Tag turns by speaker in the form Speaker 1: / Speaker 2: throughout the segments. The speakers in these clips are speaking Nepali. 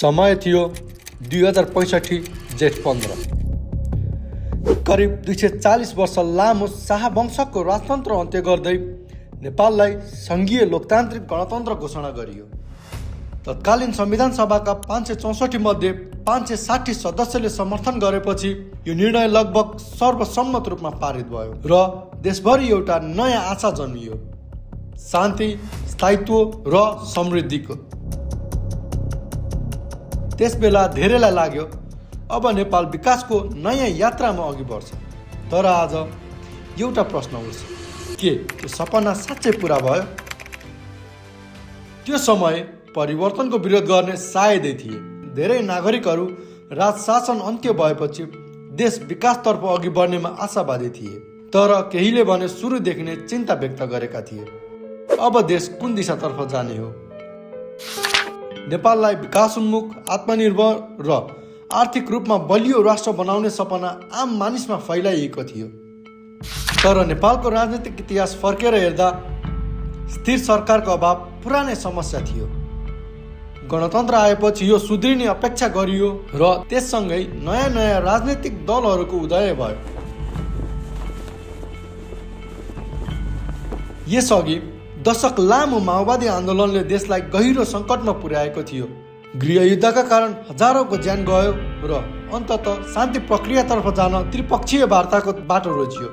Speaker 1: समय थियो 2065 जेठ 15। करिब 240 वर्ष लामो शाह वंशको राजतन्त्र अन्त्य गर्दै नेपाललाई सङ्घीय लोकतान्त्रिक गणतन्त्र घोषणा गरियो। तत्कालीन संविधान सभाका 564 मध्ये 560 सदस्यले समर्थन गरेपछि यो निर्णय लगभग सर्वसम्मत रूपमा पारित भयो र देशभरि एउटा नयाँ आशा जन्मियो, शान्ति, स्थायित्व र समृद्धिको। त्यसबेला धेरैलाई लाग्यो अब नेपाल विकासको नयाँ यात्रामा अघि बढ्छ। तर आज एउटा प्रश्न उठ्छ, के त्यो सपना साँच्चै पुरा भयो? त्यो समय परिवर्तनको विरोध गर्ने सायदै थिए। धेरै नागरिकहरू राजशासन अन्त्य भएपछि देश विकासतर्फ अघि बढ्नेमा आशावादी थिए। तर केहीले भने सुरुदेखि नै चिन्ता व्यक्त गरेका थिए, अब देश कुन दिशातर्फ जाने हो। नेपाललाई विकासोन्मुख, आत्मनिर्भर र आर्थिक रूपमा बलियो राष्ट्र बनाउने सपना आम मानिसमा फैलाइएको थियो। तर नेपालको राजनीतिक इतिहास फर्केर हेर्दा स्थिर सरकारको अभाव पुरानै समस्या थियो। गणतन्त्र आएपछि यो सुध्रिने अपेक्षा गरियो र त्यससँगै नयाँ नयाँ राजनीतिक दलहरूको उदय भयो। यसअघि दशक लामो माओवादी आन्दोलनले देशलाई गहिरो सङ्कटमा पुर्याएको थियो। गृहयुद्धका कारण हजारौंको ज्यान गयो र अन्ततः शान्ति प्रक्रियातर्फ जान त्रिपक्षीय वार्ताको बाटो रोजियो।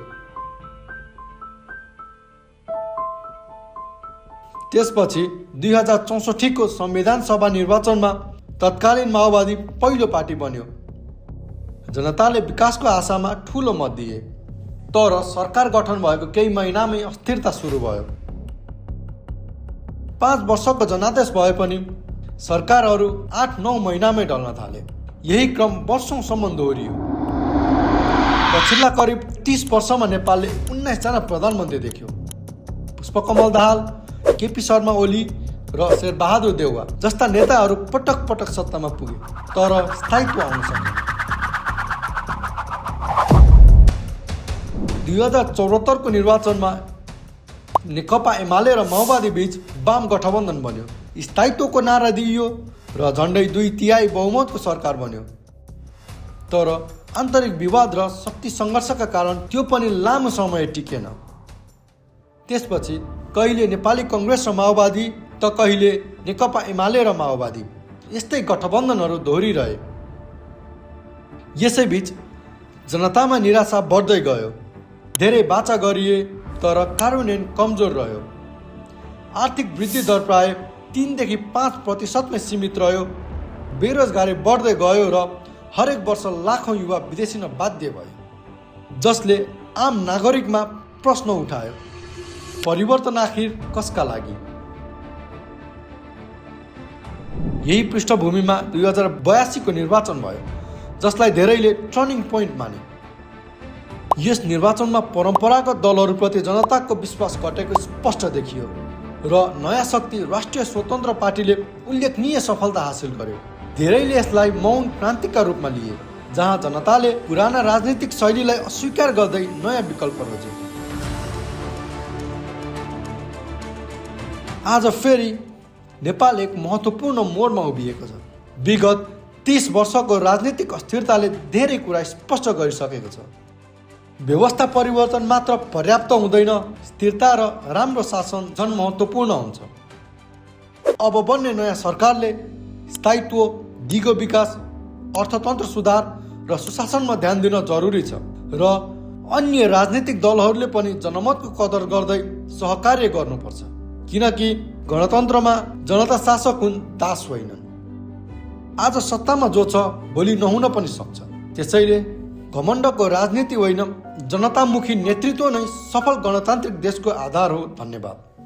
Speaker 1: त्यसपछि 2064 को संविधान सभा निर्वाचनमा तत्कालीन माओवादी पहिलो पार्टी बन्यो। जनताले विकासको आशामा ठुलो मत दिए। तर सरकार गठन भएको केही महिनामै अस्थिरता सुरु भयो। 5 वर्षको जनादेश भए पनि सरकारहरू 8-9 महिनामै ढल्न थाले। यही क्रम वर्षौंसम्म दोहोरियो। पछिल्ला करिब 30 वर्षमा नेपालले 19 जना प्रधानमन्त्री देख्यो। पुष्पकमल दाहाल, केपी शर्मा ओली र शेरबहादुर देउवा जस्ता नेताहरू पटक पटक सत्तामा पुगे, तर स्थायित्व आउन सकेन। 2074 को निर्वाचनमा नेकपा एमाले र माओवादी बीच वाम गठबन्धन बन्यो। स्थायित्वको नारा दिइयो र झन्डै 2/3 बहुमतको सरकार बन्यो। तर आन्तरिक विवाद र शक्ति सङ्घर्षका कारण त्यो पनि लामो समय टिकेन। त्यसपछि कहिले नेपाली कङ्ग्रेस र माओवादी त कहिले नेकपा एमाले र माओवादी, यस्तै गठबन्धनहरू दोहोरिरहे। यसैबीच जनतामा निराशा बढ्दै गयो। धेरै बाचा गरिए तर कार्यान्वयन कमजोर रह्यो। आर्थिक वृद्धि दर प्राय 3 देखि 5% सीमित रह्यो। बेरोजगारी बढ्दै गयो र हरेक वर्ष लाखौँ युवा विदेशिन बाध्य भयो, जसले आम नागरिकमा प्रश्न उठायो, परिवर्तन आखिर कसका लागि? यही पृष्ठभूमिमा 2082 को निर्वाचन भयो, जसलाई धेरैले टर्निङ पोइन्ट माने। यस निर्वाचनमा परम्परागत दलहरूप्रति जनताको विश्वास घटेको स्पष्ट देखियो र नयाँ शक्ति राष्ट्रिय स्वतन्त्र पार्टीले उल्लेखनीय सफलता हासिल गर्यो। धेरैले यसलाई मौन क्रान्तिका रूपमा लिए, जहाँ जनताले पुराना राजनीतिक शैलीलाई अस्वीकार गर्दै नयाँ विकल्प रोजे। आज फेरि नेपाल एक महत्त्वपूर्ण मोडमा उभिएको छ। विगत 30 वर्षको राजनीतिक अस्थिरताले धेरै कुरा स्पष्ट गरिसकेको छ। व्यवस्था परिवर्तन मात्र पर्याप्त हुँदैन, स्थिरता र राम्रो शासन झन् महत्त्वपूर्ण हुन्छ। अब बन्ने नयाँ सरकारले स्थायित्व, दिगो विकास, अर्थतन्त्र सुधार र सुशासनमा ध्यान दिन जरुरी छ र अन्य राजनीतिक दलहरूले पनि जनमतको कदर गर्दै सहकार्य गर्नुपर्छ, किनकि गणतन्त्रमा जनता शासक हुन्, दास होइनन्। आज सत्तामा जो छ भोलि नहुन पनि सक्छ। त्यसैले घमण्डको राजनीति होइन, जनतामुखी नेतृत्व नै सफल गणतान्त्रिक देशको आधार हो। धन्यवाद।